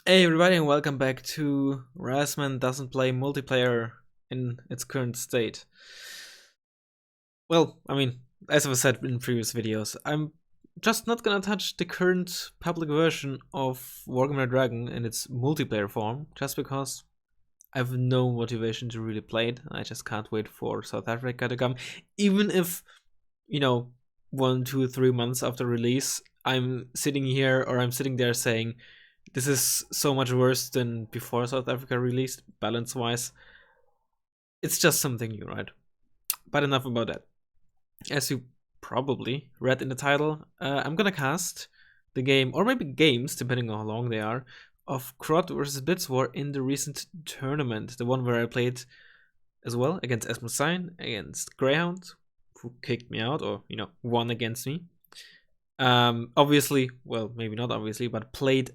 Hey everybody and welcome back to Razzmann doesn't play multiplayer in its current state. Well, as I've said in previous videos, I'm just not gonna touch the current public version of Wargame Dragon in its multiplayer form, just because I have no motivation to really play it. I just can't wait for South Africa to come. Even if, 1, 2, 3 months after release, I'm sitting here or I'm sitting there saying, this is so much worse than before South Africa released, balance wise. It's just something new, right? But enough about that. As you probably read in the title, I'm gonna cast the game, or maybe games, depending on how long they are, of Krot versus Blitz-War in the recent tournament. The one where I played as well against Razzmann, against Greyhound, who kicked me out, or, won against me. Obviously, well, maybe not obviously, but played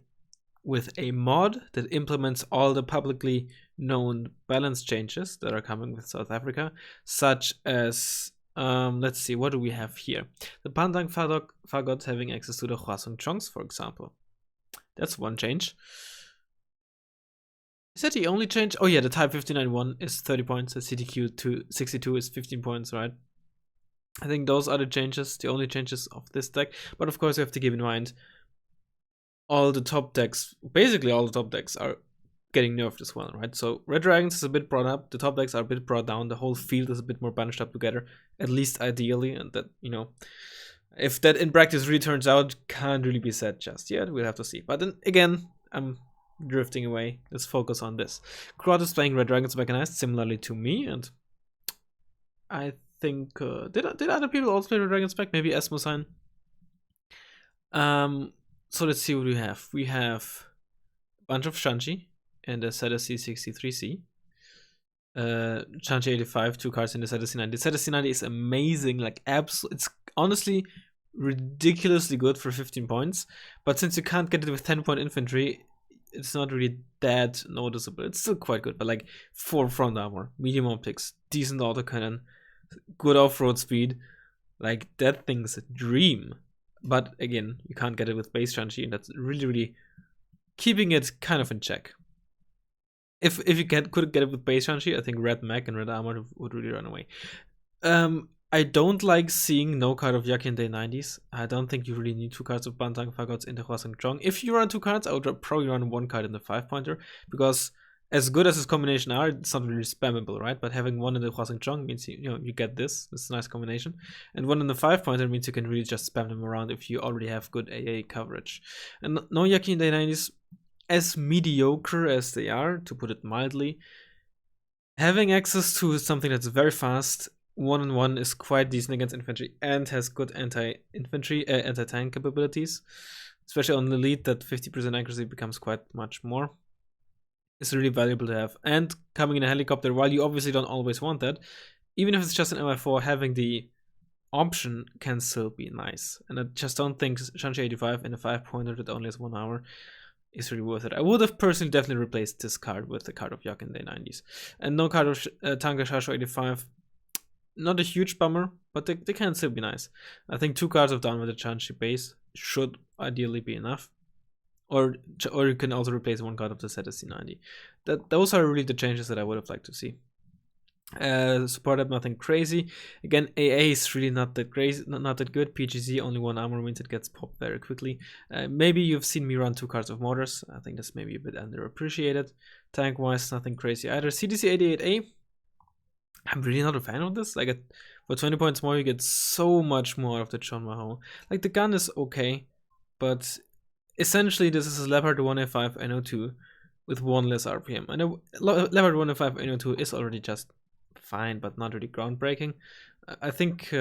with a mod that implements all the publicly known balance changes that are coming with South Africa, such as, let's see, what do we have here? The Pantang Fagot having access to the Hwasong Chongs, for example. That's one change. Is that the only change? Oh yeah, the Type 59-1 is 30 points, the CTQ 62 is 15 points, right? I think those are the changes, the only changes of this deck. But of course, you have to keep in mind all the top decks, basically all the top decks, are getting nerfed as well, right? So Red Dragons is a bit brought up, the top decks are a bit brought down, the whole field is a bit more bunched up together, at least ideally, and that, if that in practice really turns out, can't really be said just yet, we'll have to see. But then again, I'm drifting away, let's focus on this. Krot is playing Red Dragons mechanized, similarly to me, and I think, did other people also play Red Dragons spec? Maybe Esmosign? So let's see what we have. We have a bunch of Shanchi and a Cetacy 63C. Shanchi 85, 2 cards in the Cetacy 90. The Cetacy 90 is amazing, like it's honestly ridiculously good for 15 points. But since you can't get it with 10-point infantry, it's not really that noticeable. It's still quite good, but like 4 front armor, medium optics, decent autocannon, good off-road speed, like that thing's a dream. But again, you can't get it with base Shanchi, and that's really keeping it kind of in check. If you could get it with base Shanchi, I think Red Mech and Red Armor would really run away. I don't like seeing no card of Yakin Day 90s. I don't think you really need 2 cards of Bantang Fagots in the Hwasong Chong. If you run 2 cards, I would probably run 1 card in the 5-pointer, because as good as this combination are, it's not really spammable, right? But having 1 in the Hwasong Chong means you get this. It's a nice combination. And 1 in the 5-pointer means you can really just spam them around if you already have good AA coverage. And no Yakin Day 90s, as mediocre as they are, to put it mildly, having access to something that's very fast, 1-on-1 is quite decent against infantry and has good anti-infantry, anti-tank capabilities, especially on the lead. That 50% accuracy becomes quite much more. It's really valuable to have. And coming in a helicopter, while you obviously don't always want that, even if it's just an MI4, having the option can still be nice. And I just don't think Shanchi 85 in a 5-pointer that only has 1 hour is really worth it. I would have personally definitely replaced this card with the card of Yakin Day 90s. And no card of Tanka Shasho 85. Not a huge bummer, but they can still be nice. I think 2 cards of down with the Shanchi base should ideally be enough. Or you can also replace 1 card of the Cetacy 90. Those are really the changes that I would have liked to see. Support up, nothing crazy. Again, AA is really not that crazy, not that good. PGZ, only 1 armor means it gets popped very quickly. Maybe you've seen me run 2 cards of mortars. I think that's maybe a bit underappreciated. Tank wise, nothing crazy either. CDC 88A, I'm really not a fan of this. Like, for 20 points more, you get so much more out of the Chon Maho. Like, the gun is okay, but essentially this is a Leopard 1A5 NO2 with 1 less RPM. I know Leopard 1A5 NO2 is already just fine, but not really groundbreaking. I think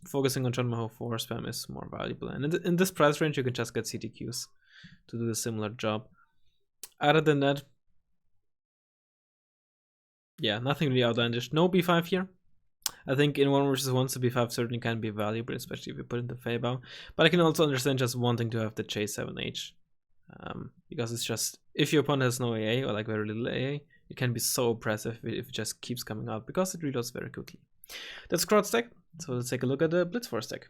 focusing on Chon Maho 4 spam is more valuable. And in this price range, you can just get CTQs to do a similar job. Other than that, yeah, nothing really outlandish. No B5 here. I think in 1 versus 1, the B5 certainly can be valuable, especially if you put in the Feibao. But I can also understand just wanting to have the Chase 7H. Because it's just, if your opponent has no AA or like very little AA, it can be so oppressive if it just keeps coming out, because it reloads very quickly. That's Krot's deck. So let's take a look at the Blitz-War deck.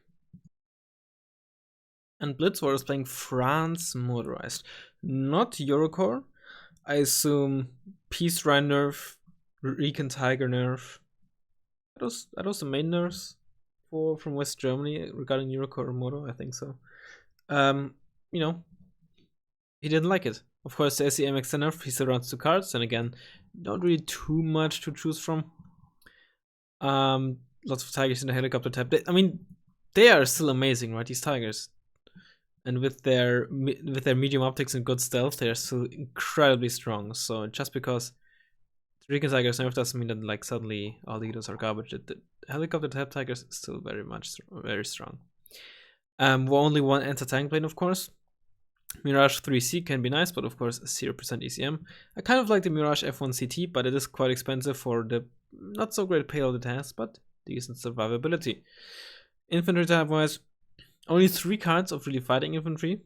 And Blitz-War is playing France motorized, not Eurocore. I assume Peace Rhine nerf, Recon Tiger nerf. Are those the main nerfs from West Germany regarding Eurocore Moto? I think so. You know, he didn't like it. Of course, the SE MX nerf, he surrounds 2 cards, and again, not really too much to choose from. Lots of tigers in the helicopter type. I mean, they are still amazing, right? These tigers, and with their medium optics and good stealth, they are still incredibly strong. So just because the Recon Tigers nerf doesn't mean that like suddenly all the heroes are garbage. The helicopter type tigers is still very strong. Only one anti-tank plane, of course. Mirage 3C can be nice, but of course 0% ECM. I kind of like the Mirage F1 CT, but it is quite expensive for the not so great payload it has, but decent survivability. Infantry type wise, only 3 cards of really fighting infantry.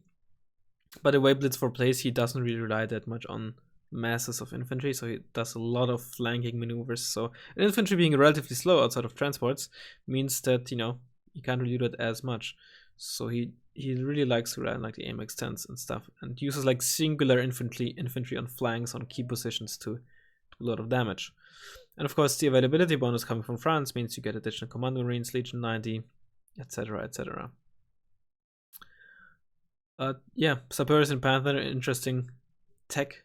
But the way Blitz-War plays, he doesn't really rely that much on masses of infantry, so he does a lot of flanking maneuvers. So infantry being relatively slow outside of transports means that, you know, you can't really do it as much. So he really likes to run like the AMX 10s and stuff, and uses like singular infantry on flanks on key positions to do a lot of damage. And of course, the availability bonus coming from France means you get additional commando marines, Legion 90, etc., etc. Yeah, Sapeurs and Panther, interesting tech,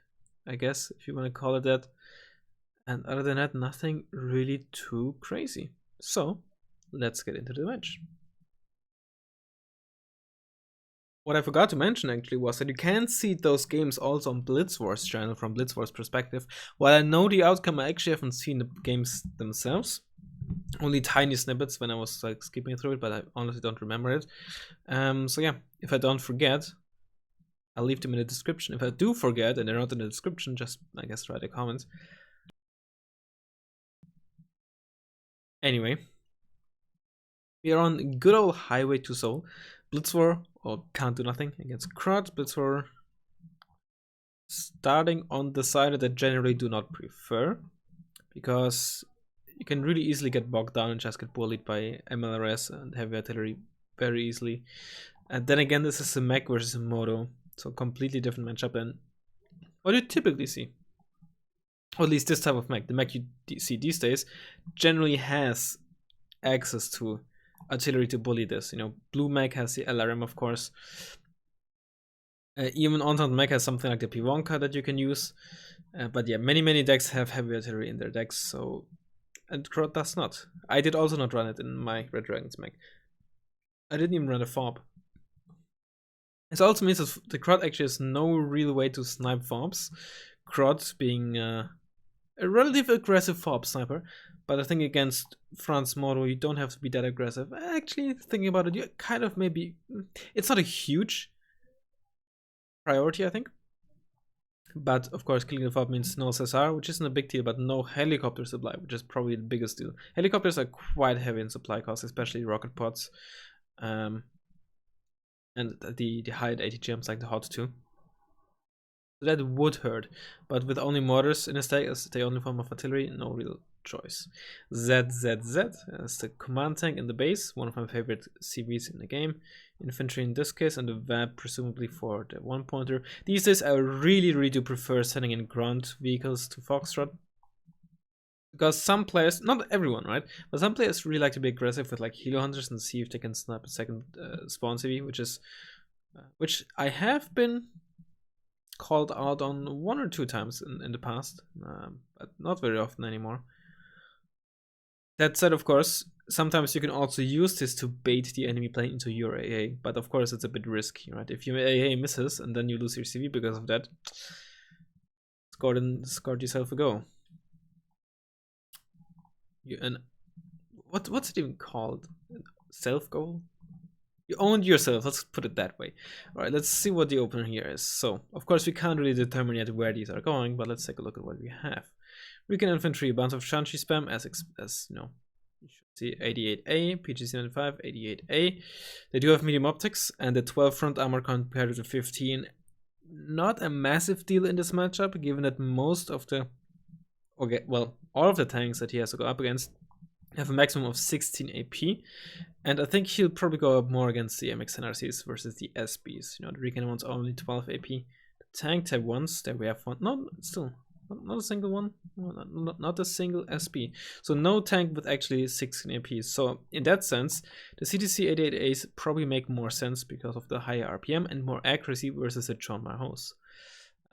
I guess, if you want to call it that. And other than that, nothing really too crazy. So, let's get into the match. What I forgot to mention actually was that you can see those games also on Blitz-War's channel from Blitz-War's perspective. While I know the outcome, I actually haven't seen the games themselves. Only tiny snippets when I was like skipping through it, but I honestly don't remember it. So yeah, if I don't forget, I'll leave them in the description. If I do forget and they're not in the description, just I guess write a comment. Anyway, we are on good old Highway to Seoul. Blitz-War, or can't do nothing against Krot. Blitz-War starting on the side that I generally do not prefer, because you can really easily get bogged down and just get bullied by MLRS and heavy artillery very easily. And then again, this is a mech versus a moto, so completely different matchup than what you typically see. Or at least this type of mech. The mech you see these days generally has access to artillery to bully this. You know, blue mech has the LRM, of course. Even Entente mech has something like the Pivonka that you can use. But yeah, many decks have heavy artillery in their decks, so... And Krot does not. I did also not run it in my Red Dragons mech. I didn't even run a fob. This also means that the Krot actually has no real way to snipe fobs. Krot being a relatively aggressive fob sniper, but I think against France Moto you don't have to be that aggressive. Actually, thinking about it, you kind of maybe... It's not a huge priority, I think. But of course, killing the fob means no SSR, which isn't a big deal, but no helicopter supply, which is probably the biggest deal. Helicopters are quite heavy in supply costs, especially rocket pods. And the high ATGMs like the Hot 2. So that would hurt, but with only mortars in a stack as the only form of artillery, no real choice. ZZZ as the command tank in the base, one of my favorite CVs in the game. Infantry in this case, and the VAP presumably for the 1-pointer. These days I really do prefer sending in ground vehicles to Foxtrot, because some players, not everyone, right, but some players really like to be aggressive with like helo hunters and see if they can snipe a second spawn CV, which I have been called out on 1 or 2 times in the past, but not very often anymore. That said, of course, sometimes you can also use this to bait the enemy plane into your AA, but of course it's a bit risky, right? If your AA misses and then you lose your CV because of that, scored yourself a go. And what's it even called? Self goal? You owned yourself, let's put it that way. Alright, let's see what the opener here is. So, of course we can't really determine yet where these are going, but let's take a look at what we have. Recon Infantry, a bunch of Shanshi spam, as you know, you should see 88A, PGC-95, 88A. They do have medium optics, and the 12 front armor compared to the 15. Not a massive deal in this matchup, given that most of the... Okay, well, all of the tanks that he has to go up against have a maximum of 16 AP, and I think he'll probably go up more against the MX NRCs versus the SBs. You know, the Recon one's only 12 AP. The tank type ones, there we have one. No, still not a single one. No, not a single SB. So no tank with actually 16 AP. So in that sense, the CTC 88As probably make more sense because of the higher RPM and more accuracy versus the John Mahos.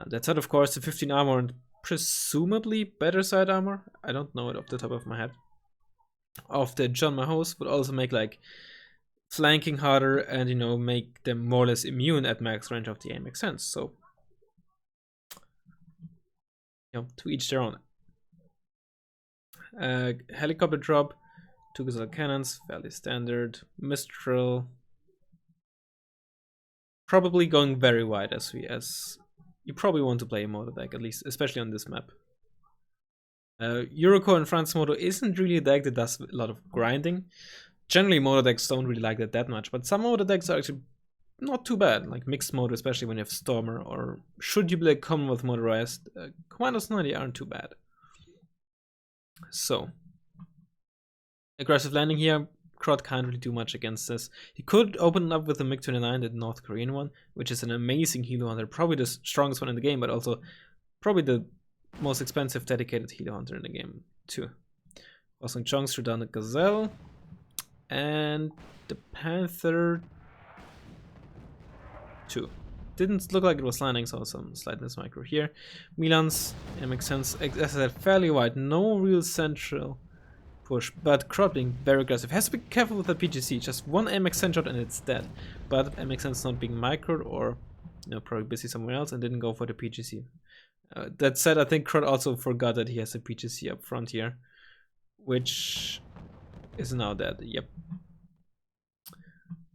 That said, of course, the 15 armor and presumably better side armor, I don't know it off the top of my head, of the John Mahos would also make like flanking harder and, you know, make them more or less immune at max range of the aim. Makes sense. So, you know, to each their own. Helicopter drop, 2 Gazelle cannons, fairly standard. Mistral, probably going very wide as you probably want to play a motor deck, at least, especially on this map. Euroco and France Moto isn't really a deck that does a lot of grinding. Generally, motor decks don't really like that much, but some motor decks are actually not too bad, like mixed motor, especially when you have Stormer, or should you play Commonwealth motorized, Commandos 90 aren't too bad. So, aggressive landing here. Krot can't really do much against this. He could open up with the MiG-29, the North Korean one, which is an amazing helo hunter, probably the strongest one in the game, but also probably the most expensive dedicated helo hunter in the game too. Osling Chongs threw down the Gazelle, and the Panther 2. Didn't look like it was landing, so some slight mismicro here. Milan's, it makes sense, as I said, fairly wide, no real central push, but Krot being very aggressive. Has to be careful with the PGC, just one MXN shot and it's dead. But MXN's not being microed, or, you know, probably busy somewhere else and didn't go for the PGC. That said, I think Krot also forgot that he has a PGC up front here, which is now dead. Yep.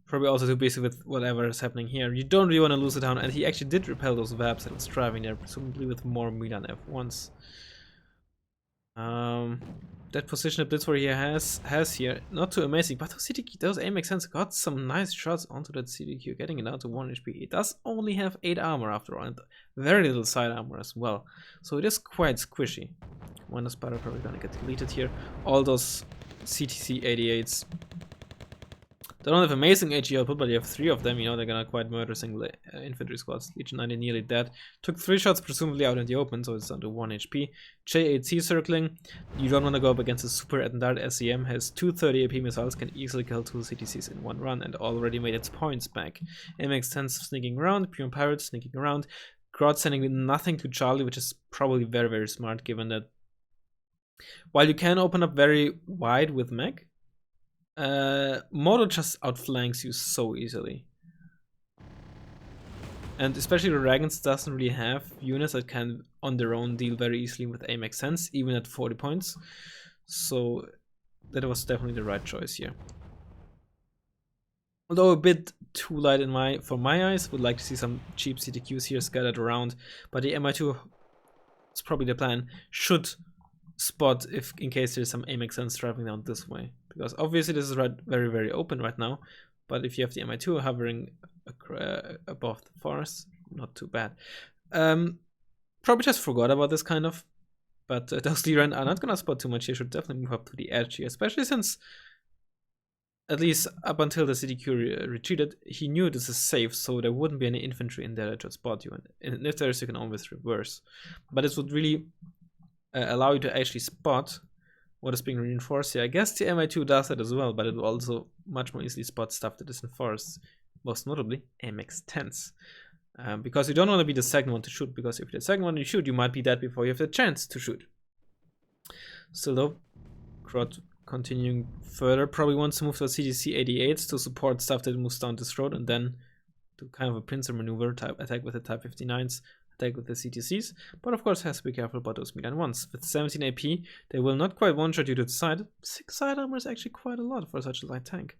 Probably also too busy with whatever is happening here. You don't really want to lose it down, and he actually did repel those VAPs that was driving there, presumably with more Milan F1s. That position that Blitz-War here has here, not too amazing, but those AMXNs got some nice shots onto that CDQ, getting it down to 1 HP. It does only have 8 armor after all, and very little side armor as well, so it is quite squishy. One Spider probably gonna get deleted here. All those CTC 88s, they don't have amazing HE output, but you have 3 of them, you know, they're gonna quite murder single infantry squads. Legion 90 nearly dead. Took 3 shots, presumably out in the open, so it's down to 1 HP. J8C circling. You don't want to go up against a super Attendard. SEM has 230 AP missiles, can easily kill 2 CTCs in one run, and already made its points back. MX-10 sneaking around, Pure Pirates sneaking around. Krot sending nothing to Charlie, which is probably very, very smart, given that while you can open up very wide with mech, Moto just outflanks you so easily, and especially the Dragons doesn't really have units that can on their own deal very easily with AMX-10s, even at 40 points, so that was definitely the right choice here. Although a bit too light for my eyes, would like to see some cheap CTQs here scattered around, but the MI2 is probably the plan, should spot if in case there's some AMX-10s traveling down this way, because obviously this is very, very open right now, but if you have the MI2 hovering above the forest, not too bad. Probably just forgot about this kind of, but those Liran are not gonna spot too much here, should definitely move up to the edge here, especially since, at least up until the CDQ retreated, he knew this is safe, so there wouldn't be any infantry in there that would spot you, and if there is, you can always reverse. But this would really allow you to actually spot what is being reinforced here. I guess the MI2 does that as well, but it will also much more easily spot stuff that is in forests, most notably MX-10s. Because you don't want to be the second one to shoot, because if you're the second one you shoot, you might be dead before you have the chance to shoot. Still though, Krot continuing further, probably wants to move to CTC 88s to support stuff that moves down this road, and then do kind of a pincer maneuver, attack with the Type 59s, attack with the CTCs, but of course has to be careful about those Milan ones. With 17 AP, they will not quite one-shot you to the side. 6 side armor is actually quite a lot for such a light tank.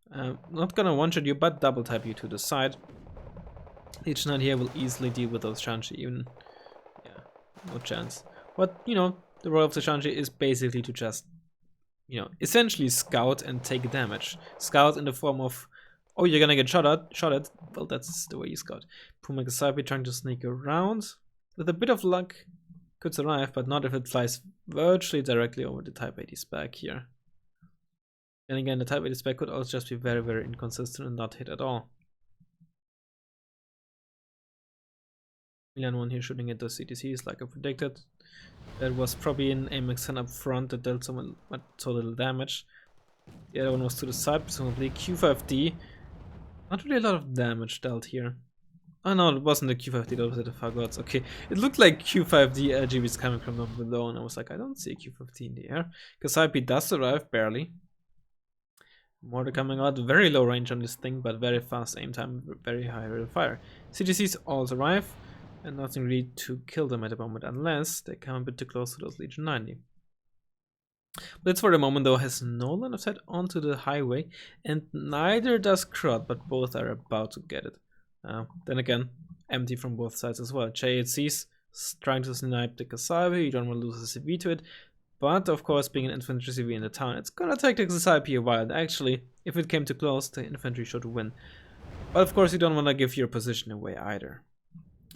Not gonna one-shot you, but double type you to the side. Legion 9 here will easily deal with those Shanshi, even, yeah, no chance. But, you know, the role of the Shanshi is basically to just, you know, essentially scout and take damage. Scout in the form of, oh, you're gonna get shot at. Well, that's the way you scout. Puma Kasapi trying to sneak around. With a bit of luck, could survive, but not if it flies virtually directly over the Type 80's back here. Then again, the Type 80 spec could also just be very, very inconsistent and not hit at all. Milan 1 here shooting at the CTCs like I predicted. That was probably an AMX-10 up front that dealt so little damage. The other one was to the side, presumably. Q5D. Not really a lot of damage dealt here. Oh no, it wasn't the Q5D, that was the Fagots. Okay, it looked like Q5D LGBs coming from down below, and I was like, I don't see a Q5D in the air. Cassiopeia does survive, barely. Mortar coming out, very low range on this thing, but very fast aim time, very high rate of fire. CGCs all survive, and nothing really to kill them at the moment, unless they come a bit too close to those Legion 90. Blitz for the moment though has no line of sight onto the highway, and neither does Krot, but both are about to get it. Then again, empty from both sides as well. JHC's trying to snipe the Cassiopeia, you don't want to lose a CV to it, but of course being an infantry CV in the town, it's gonna take the Cassiopeia a while. Actually, if it came too close, the infantry should win. But of course you don't want to give your position away either.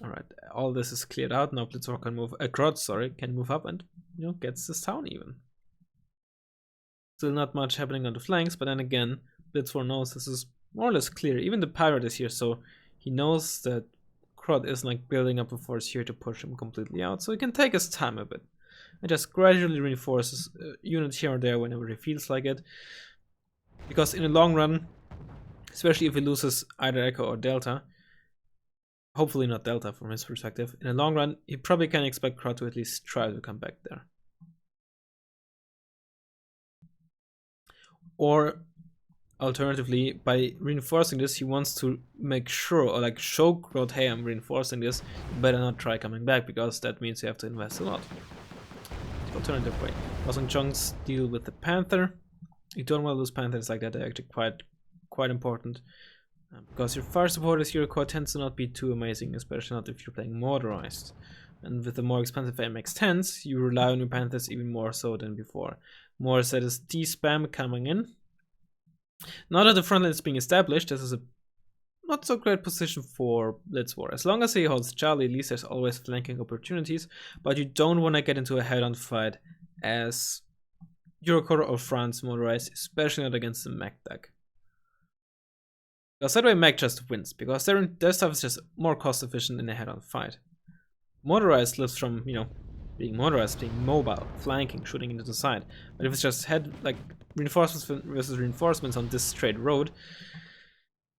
Alright, all this is cleared out, now Blitz-War can move, Krot, sorry, can move up and, you know, gets this town even. Still not much happening on the flanks, but then again, Blitz-War knows this is more or less clear. Even the pirate is here, so he knows that Krot is like building up a force here to push him completely out, so he can take his time a bit. And just gradually reinforces units here or there whenever he feels like it. Because in the long run, especially if he loses either Echo or Delta, hopefully not Delta from his perspective, in the long run, he probably can expect Krot to at least try to come back there. Or alternatively, by reinforcing this, he wants to make sure, or like show Krot, hey, I'm reinforcing this, you better not try coming back, because that means you have to invest a lot. The alternative way. Causing chunks deal with the Panther. You don't want to lose Panthers like that, they're actually quite important. Because your fire support as your core tends to not be too amazing, especially not if you're playing motorized. And with the more expensive MX-10s, you rely on your Panthers even more so than before. More ZSD spam coming in. Now that the front line is being established, this is a not so great position for Blitz-War. As long as he holds Charlie, at least there's always flanking opportunities, but you don't want to get into a head-on fight as Eurocorps or France motorized, especially not against the mech deck. Because that way mech just wins, because their stuff is just more cost efficient in a head-on fight. Motorized lives from, you know, being motorized, being mobile, flanking, shooting into the side. But if it's just reinforcements versus reinforcements on this straight road,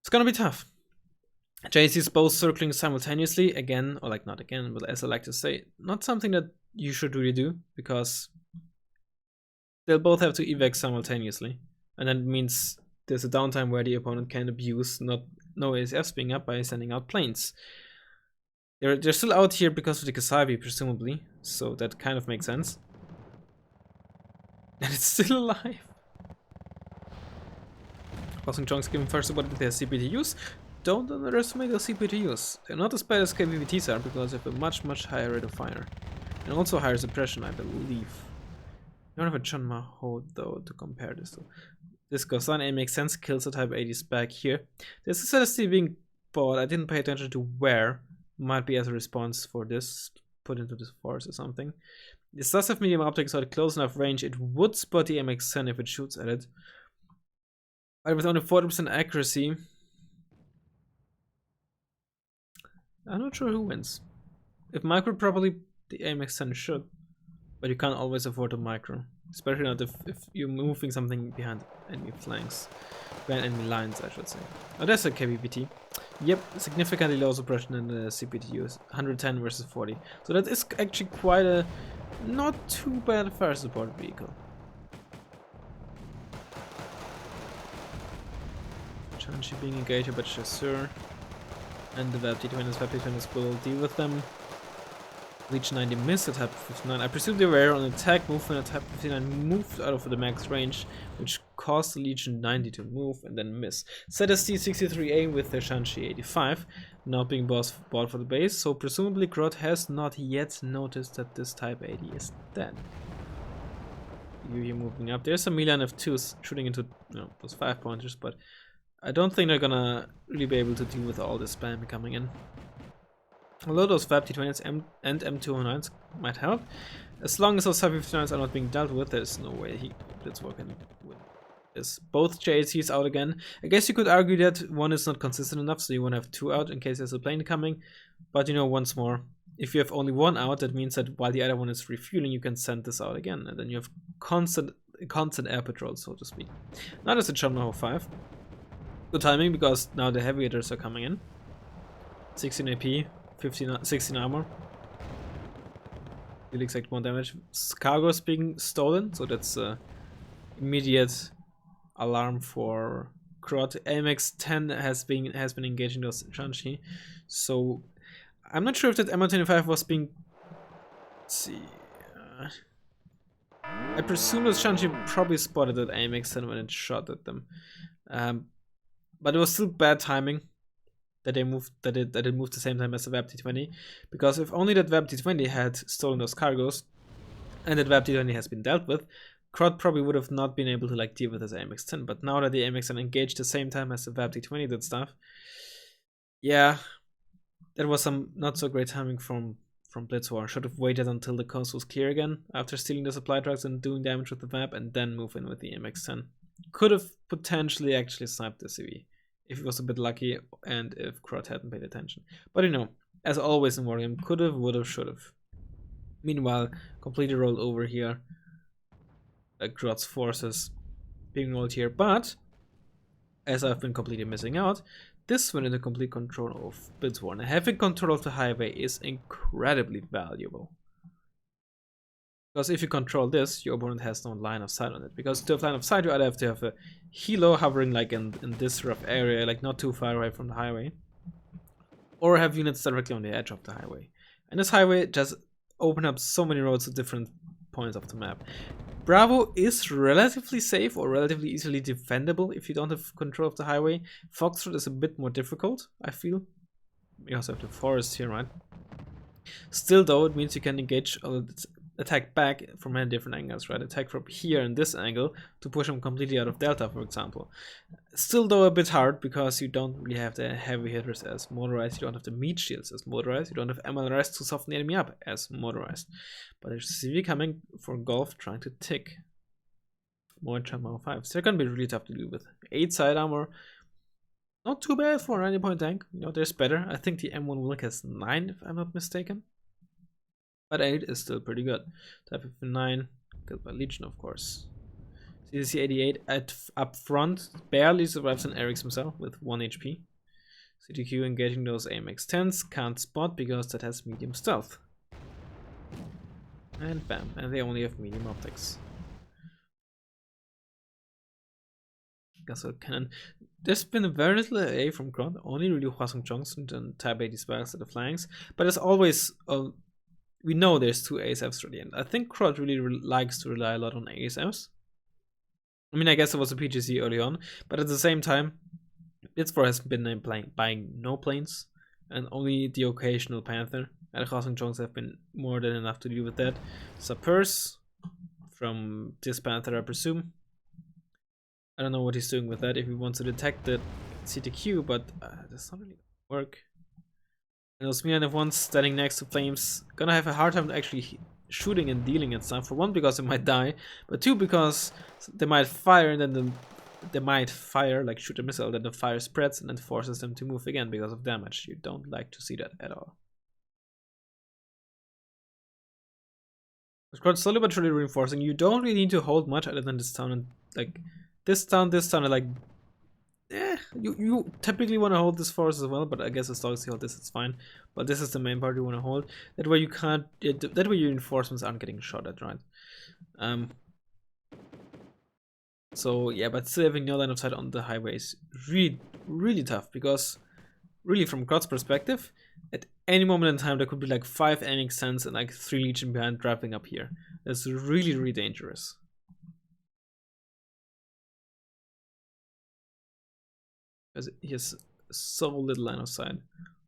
it's gonna be tough. JC's both circling simultaneously, again, or like not again, but as I like to say, not something that you should really do, because they'll both have to evac simultaneously. And that means there's a downtime where the opponent can abuse no ASFs being up by sending out planes. They're still out here because of the Cassiopeia, presumably, so that kind of makes sense. And it's still alive. Causing chunks given first about their CPTUs. Don't underestimate their CPTUs. They're not as bad as KVVTs are because they have a much higher rate of fire. And also higher suppression, I believe. I don't have a Chun Maho though to compare this to. This goes on, it makes sense, kills the Type 80s back here. There's a ZST being bought, I didn't pay attention to where. Might be as a response for this, put into this force or something. This does have medium optics, so at close enough range it would spot the MX-10 if it shoots at it. But with only 40% accuracy, I'm not sure who wins. If micro properly, the MX-10 should, but you can't always afford to micro. Especially not if you're moving something behind enemy flanks. Behind enemy lines, I should say. Oh, that's a KVPT. Yep, significantly lower suppression than the CPTUs. 110 versus 40. So that is actually quite a not too bad fire support vehicle. Challenge being engaged by Chasseur. And the VAP-T20s will deal with them. Legion 90 missed the Type 59. I presume they were on attack move when the Type 59 moved out of the max range, which caused the Legion 90 to move and then miss. ZST 63A with their Shanxi 85 now being bought for the base, so presumably Krot has not yet noticed that this Type 80 is dead. You're moving up. There's a Milan F2s shooting into those 5-pointers, but I don't think they're gonna really be able to deal with all this spam coming in. Although those VAP-T20s and M209s might help, as long as those VAP-T20s are not being dealt with, there's no way Blitz-War can win. is both JACs out again. I guess you could argue that one is not consistent enough, so you want to have two out in case there's a plane coming. But you know, once more, if you have only one out, that means that while the other one is refueling, you can send this out again, and then you have constant air patrol, so to speak. Now there's a jump number 5. Good timing because now the heavy hitters are coming in. 16 AP, 16 armor. You'll expect 1 damage. Cargo is being stolen, so that's immediate alarm for Krot. AMX 10 has been engaging those Shanxi. So I'm not sure if that M25 was being. Let's see. I presume that Shanxi probably spotted that AMX 10 when it shot at them. But it was still bad timing that it moved the same time as the VAP T20, because if only that VAP T20 had stolen those cargoes and that VAP T20 has been dealt with, Krot probably would have not been able to like deal with his AMX 10. But now that the AMX 10 engaged the same time as the VAP T20 did stuff, yeah, that was some not so great timing from Blitz-War. Should have waited until the coast was clear again after stealing the supply trucks and doing damage with the VAP, and then move in with the AMX 10. Could have potentially actually sniped the CV if he was a bit lucky and if Krot hadn't paid attention. But you know, as always in Wargame, could have, would have, should have. Meanwhile, completely rolled over here. Krot's forces being rolled here, but as I've been completely missing out, this one in the complete control of Blitz-War. And having control of the highway is incredibly valuable. Because if you control this, your opponent has no line of sight on it. Because to have line of sight, you either have to have a helo hovering like in this rough area, like not too far away from the highway, or have units directly on the edge of the highway. And this highway just opens up so many roads to different points of the map. Bravo is relatively safe or relatively easily defendable if you don't have control of the highway. Foxtrot is a bit more difficult, I feel. You also have the forest here, right? Still though, it means you can engage attack back from many different angles, right? Attack from here in this angle to push them completely out of Delta, for example. Still though a bit hard because you don't really have the heavy hitters as motorized, you don't have the meat shields as motorized, you don't have MLRS to soften the enemy up as motorized. But there's CV coming for Golf trying to tick more jump armor 5. So they're gonna be really tough to deal with. 8 side armor, not too bad for a 90-point tank. You know, there's better. I think the M1 Wilk has 9 if I'm not mistaken. But 8 is still pretty good. Type 9, killed by Legion, of course. CDC 88 up front barely survives on Eric's himself with 1 HP. CTQ engaging those AMX 10s, can't spot because that has medium stealth. And bam, and they only have medium optics. Gasol cannon. There's been very little AA from Krot, only really Hwasong Johnson and Type 80 sparks at the flanks, but as always, we know there's 2 ASFs already, and I think Krot really likes to rely a lot on ASFs. I mean, I guess it was a PGC early on, but at the same time, Blitz-War has been buying no planes, and only the occasional Panther. And Hwasong Jongs have been more than enough to deal with that. Sapers from this Panther, I presume. I don't know what he's doing with that, if he wants to detect the CTQ, but that's not really gonna work. And those Milan F1s standing next to Flames gonna have a hard time actually shooting and dealing and stuff. For one, because they might die, but two, because they might fire and then they might fire, like shoot a missile, then the fire spreads and then forces them to move again because of damage. You don't like to see that at all. Krot slowly but surely reinforcing. You don't really need to hold much other than this town, and like this town, are like, you typically want to hold this forest as well, but I guess as long as you hold this, it's fine. But this is the main part you want to hold. That way you can't. That way your reinforcements aren't getting shot at, right? So yeah, but still having no line of sight on the highway is really tough, because really from Krot's perspective, at any moment in time there could be like 5 AMX 10s and like 3 Legion behind driving up here. That's really dangerous. Because he has so little line of sight.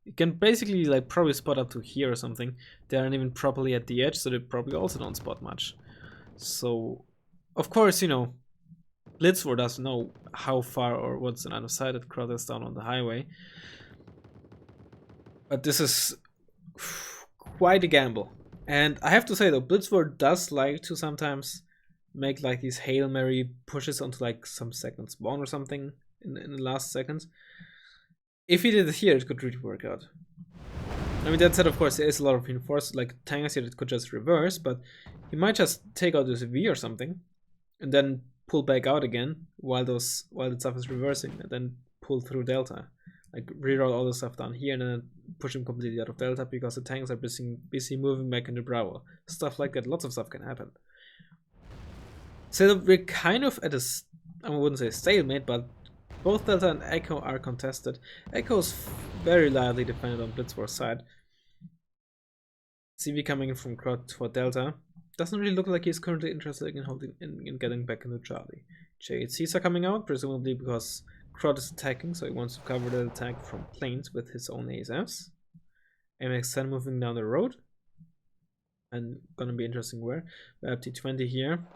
You can basically like probably spot up to here or something. They aren't even properly at the edge, so they probably also don't spot much. So of course, you know, Blitz-War doesn't know how far or what's the line of sight that Krot is down on the highway. But this is quite a gamble. And I have to say though, Blitz-War does like to sometimes make like these Hail Mary pushes onto like some second spawn or something in the last seconds. If he did it here, it could really work out. I mean, that said, of course, there is a lot of reinforced like tanks here that could just reverse, but he might just take out this V or something, and then pull back out again while the stuff is reversing, and then pull through Delta. Like reroll all the stuff down here and then push him completely out of Delta because the tanks are busy moving back into Bravo. Stuff like that, lots of stuff can happen. So we're kind of at a, I wouldn't say stalemate, but both Delta and Echo are contested. Echo is very lightly defended on Blitz-War side. CV coming in from Krot for Delta. Doesn't really look like he's currently interested in getting back into Charlie. JHCs are coming out, presumably because Krot is attacking, so he wants to cover the attack from planes with his own ASFs. MX-10 moving down the road. And gonna be interesting where. We have T-20 here.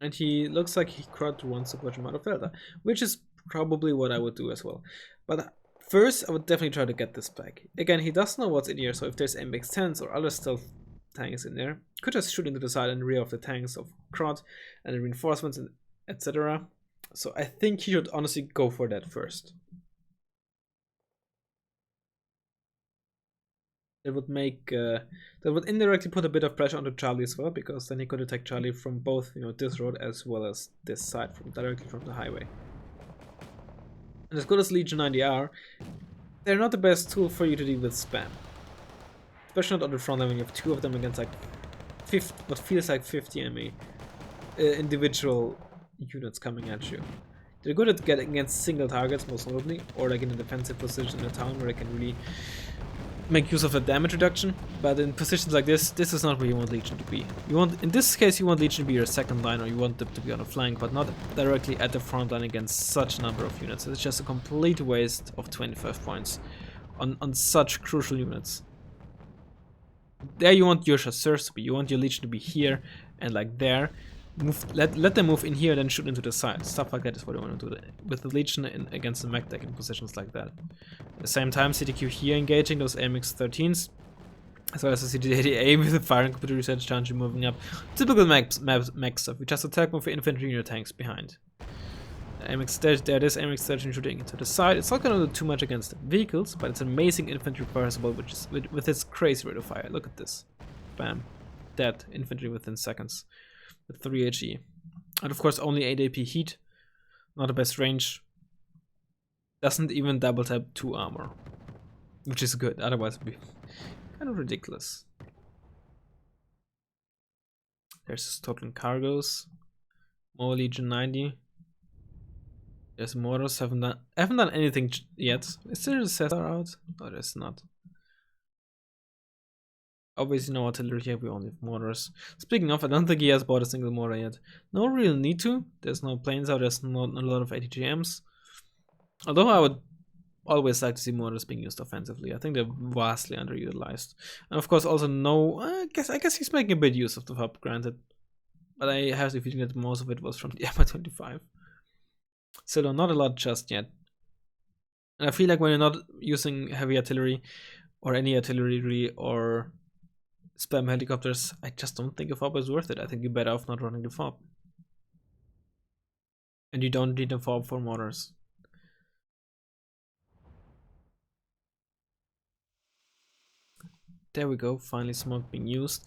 And he looks like Krot wants to push him out of Delta, which is probably what I would do as well. But first, I would definitely try to get this back. Again, he doesn't know what's in here, so if there's MX-10s or other stealth tanks in there, could just shoot into the side and rear off the tanks of Krot and the reinforcements, and etc. So I think he should honestly go for that first. That would make that would indirectly put a bit of pressure onto Charlie as well, because then he could attack Charlie from both, this road as well as this side, directly from the highway. And as good as Legion 90 are, they're not the best tool for you to deal with spam, especially not on the front line when you have two of them against like what feels like 50 enemy individual units coming at you. They're good at getting against single targets, most notably, or like in a defensive position in a town where they can really make use of a damage reduction. But in positions like this is not where you want Legion to be. In this case, you want Legion to be your second line, or you want them to be on a flank, but not directly at the front line against such a number of units. It's just a complete waste of 25 points on such crucial units. There you want your chasseurs to be. You want your Legion to be here and like there. Let them move in here and then shoot into the side. Stuff like that is what I want to do with the Legion against the mech deck in positions like that. At the same time, CTQ here engaging those AMX-13s, as well as the CT-80A with the firing computer research challenge moving up. Typical mech stuff. We just attack with the infantry and your tanks behind. There it is, AMX-13 shooting into the side. It's not going to do too much against the vehicles, but it's amazing infantry reversible, which is with its crazy rate of fire. Look at this. Bam. Dead infantry within seconds. With 3 HE. And of course only 8 AP heat. Not the best range. Doesn't even double tap 2 armor. Which is good, otherwise it would be kind of ridiculous. There's his total cargoes. More Legion 90. There's mortars, haven't done anything yet. Is there a setter out? No, there's not. Obviously no artillery here, we only have mortars. Speaking of, I don't think he has bought a single mortar yet. No real need to. There's no planes out, there's not a lot of ATGMs. Although I would always like to see mortars being used offensively. I think they're vastly underutilized. And of course also no, I guess he's making a bit use of the hub, granted. But I have the feeling that most of it was from the MI-25. So not a lot just yet. And I feel like when you're not using heavy artillery, or any artillery really, or spam helicopters, I just don't think a FOB is worth it. I think you're better off not running the FOB. And you don't need a FOB for mortars. There we go, finally smoke being used.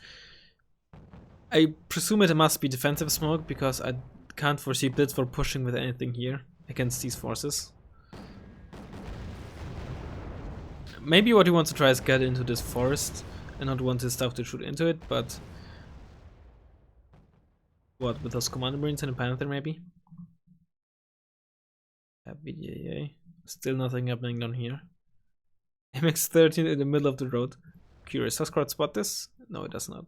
I presume it must be defensive smoke, because I can't foresee Blitz-War pushing with anything here against these forces. Maybe what he wants to try is get into this forest and not want his stuff to shoot into it, but what, with those Commander Marines and a Panther maybe? BDAA. Still nothing happening down here. MX-13 in the middle of the road. Curious, does Krot spot this? No, it does not.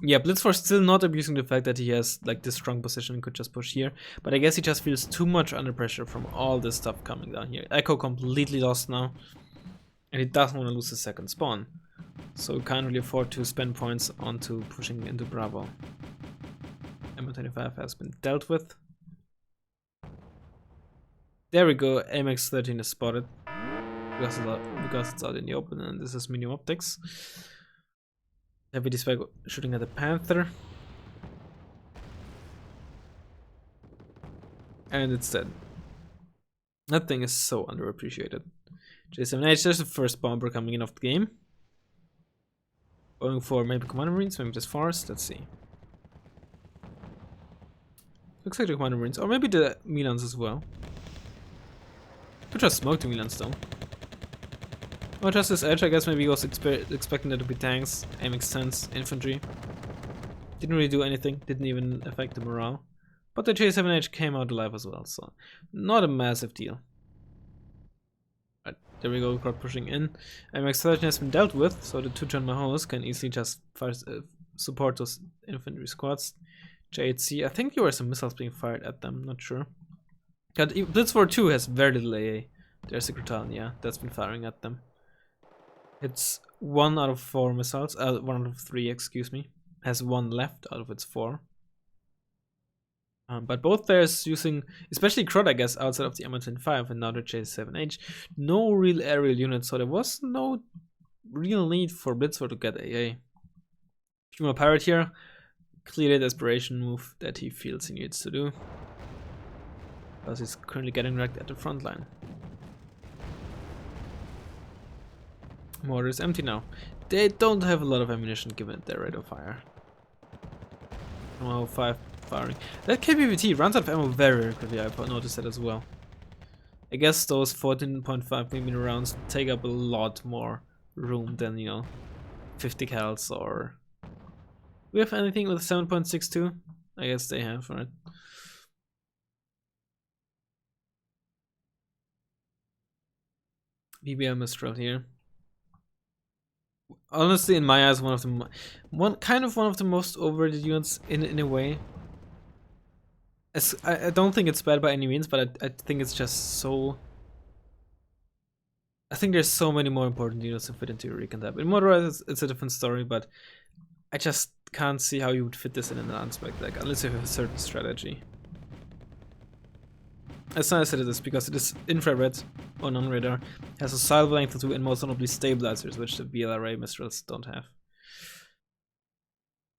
Yeah, Blitz-War still not abusing the fact that he has like this strong position and could just push here, but I guess he just feels too much under pressure from all this stuff coming down here. Echo completely lost now, and he doesn't want to lose his second spawn, so he can't really afford to spend points onto pushing into Bravo. MI-25 has been dealt with. There we go, MX-13 is spotted because it's out in the open, and this is medium optics. Heavy dispatch shooting at the Panther. And it's dead. That thing is so underappreciated. J7H, there's the first bomber coming in off the game. Going for maybe Commander Marines, maybe just Forest, let's see. Looks like the Commander Marines, or maybe the Milans as well. Could just smoke the Milans though. Or just this edge, I guess maybe he was expecting there to be tanks, aiming stance, infantry. Didn't really do anything, didn't even affect the morale. But the J7H came out alive as well, so not a massive deal. Right, there we go, Krot pushing in. MX-13 has been dealt with, so the 2-turn Mahos can easily just support those infantry squads. J8C, I think there were some missiles being fired at them, not sure. Blitz-War 2 has very little AA. There's a Krot, yeah, that's been firing at them. It's 1 out of 4 missiles, 1 out of 3, excuse me. Has 1 left out of its 4. But both there's using, especially Krot, I guess, outside of the M125 and now the J7H, no real aerial units, so there was no real need for Blitz-War to get AA. Puma Pirate here, clearly a desperation move that he feels he needs to do. Because he's currently getting wrecked at the front line. Mortar is empty now. They don't have a lot of ammunition given their rate of fire. Oh, 5 firing. That KPVT runs out of ammo very quickly, I've noticed that as well. I guess those 14.5mm rounds take up a lot more room than, you know, 50 cals or... We have anything with 7.62? I guess they have, right? BBM Mistral here. Honestly, in my eyes, one of the most overrated units in a way. I don't think it's bad by any means, but I think it's just so. I think there's so many more important units to fit into your recon tab. In Motorized, it's a different story, but I just can't see how you would fit this in an unspec deck unless you have a certain strategy. As nice as it is, because it is infrared or non-radar, has a salvo length 2 and most notably stabilizers, which the VLRA Mistrals don't have.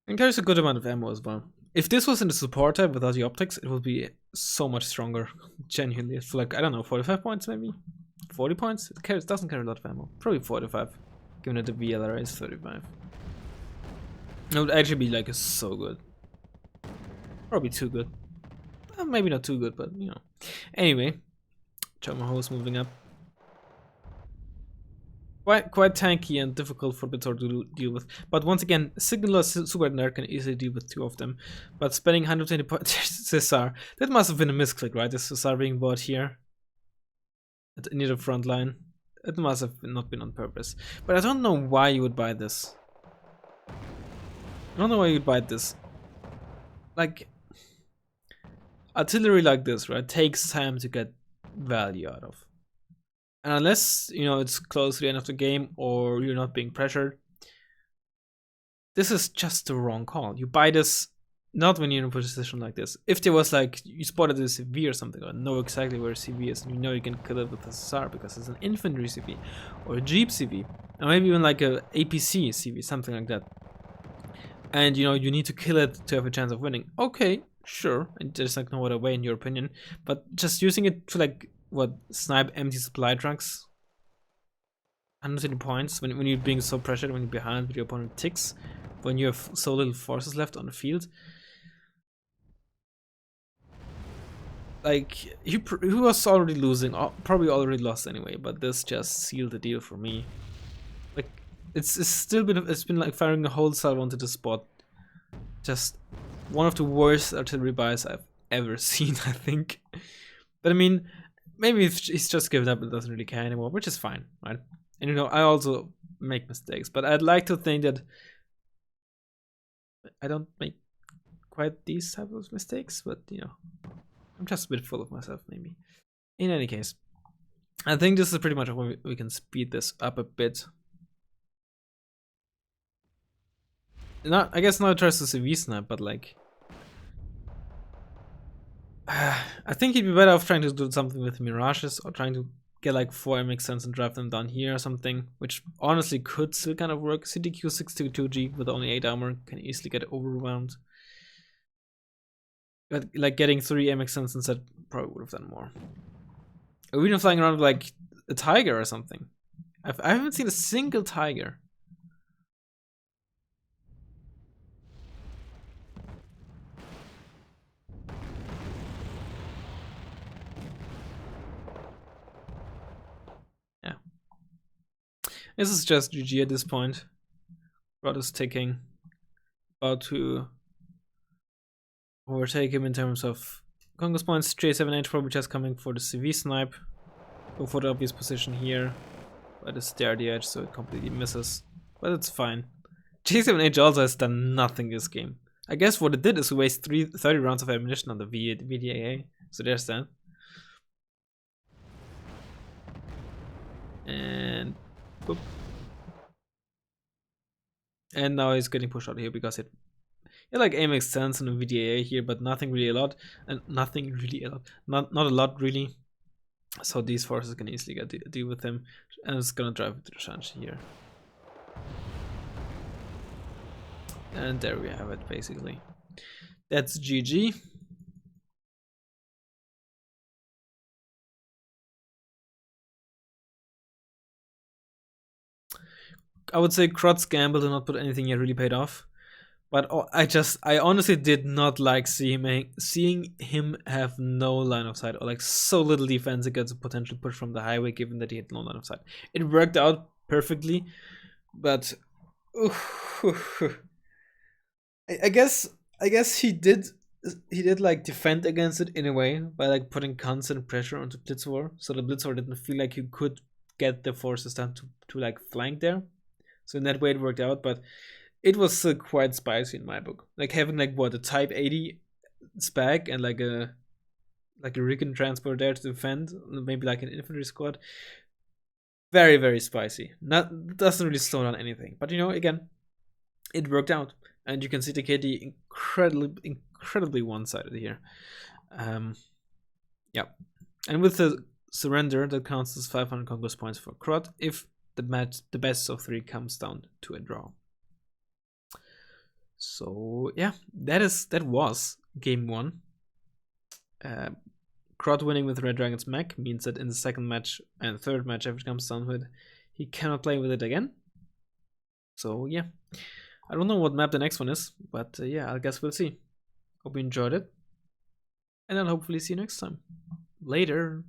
And carries a good amount of ammo as well. If this was in the support type without the optics, it would be so much stronger. Genuinely, it's like, I don't know, 45 points maybe? 40 points? It doesn't carry a lot of ammo. Probably 45, given that the VLRA is 35. It would actually be like so good. Probably too good. Maybe not too good, but you know. Anyway, Chamahos moving up. Quite tanky and difficult for Blitz-War to deal with. But once again, Signaler Super Nerd can easily deal with 2 of them. But spending 120 points, Cesar, that must have been a misclick, right? This Cesar being bought here near the front line. It must have not been on purpose. But I don't know why you would buy this. I don't know why you'd buy this. Like, artillery like this, right, takes time to get value out of. And unless, you know, it's close to the end of the game or you're not being pressured, this is just the wrong call. You buy this not when you're in a position like this. If there was like, you spotted a CV or something, or know exactly where a CV is, and you know you can kill it with a SSR because it's an infantry CV, or a Jeep CV, or maybe even like a APC CV, something like that. And you know, you need to kill it to have a chance of winning. Okay, sure, and there's like no other way in your opinion, but just using it to like, what, snipe empty supply trucks? 120 points when you're being so pressured, when you're behind with your opponent ticks, when you have so little forces left on the field. Like, he was already losing, probably already lost anyway, but this just sealed the deal for me. Like, it's been like firing a whole salvo onto the spot. Just one of the worst artillery buys I've ever seen, I think. But I mean, maybe he's just given up and doesn't really care anymore, which is fine, right? And you know, I also make mistakes, but I'd like to think that I don't make quite these type of mistakes, but you know, I'm just a bit full of myself, maybe. In any case, I think this is pretty much where we can speed this up a bit. I guess now it tries to CV snap, but like, I think he'd be better off trying to do something with Mirages or trying to get like 4 MX cents and drive them down here or something, which honestly could still kind of work. CDQ 622G with only 8 armor can easily get overwhelmed. But like getting 3 MX cents instead probably would have done more. Are we even flying around with like a tiger or something? I haven't seen a single tiger. Yeah. This is just GG at this point. Krot is ticking. About to overtake him in terms of conquest points. J7H probably just coming for the CV snipe. Go for the obvious position here. But it's there at the edge, so it completely misses. But it's fine. J7H also has done nothing this game. I guess what it did is waste 30 rounds of ammunition on the VDAA. So there's that. And boop. And now he's getting pushed out here because it like aim extends on the VDAA here, but nothing really a lot. And nothing really a lot. Not a lot really. So these forces can easily deal with him. And it's gonna drive into the Shanxi here. And there we have it, basically. That's GG. I would say Krot's gamble did not put anything here really paid off. But I honestly did not like seeing him have no line of sight or like so little defense against a potential push from the highway, given that he had no line of sight. It worked out perfectly, but I guess he did like defend against it in a way by like putting constant pressure onto Blitz-War, so the Blitz-War didn't feel like you could get the forces down to like flank there. So in that way it worked out, but it was still quite spicy in my book. Like having like what, a Type 80 spec and like a recon transport there to defend, maybe like an infantry squad. Very, very spicy. Doesn't really slow down anything. But you know, again, it worked out. And you can see the KD incredibly one-sided here. Yeah. And with the surrender, that counts as 500 conquest points for Krot if the best of 3 comes down to a draw. So yeah, that was game 1. Krot winning with Red Dragon's mech means that in the second match and third match, if it comes down to it, he cannot play with it again. So yeah, I don't know what map the next one is, but yeah, I guess we'll see. Hope you enjoyed it, and I'll hopefully see you next time. Later.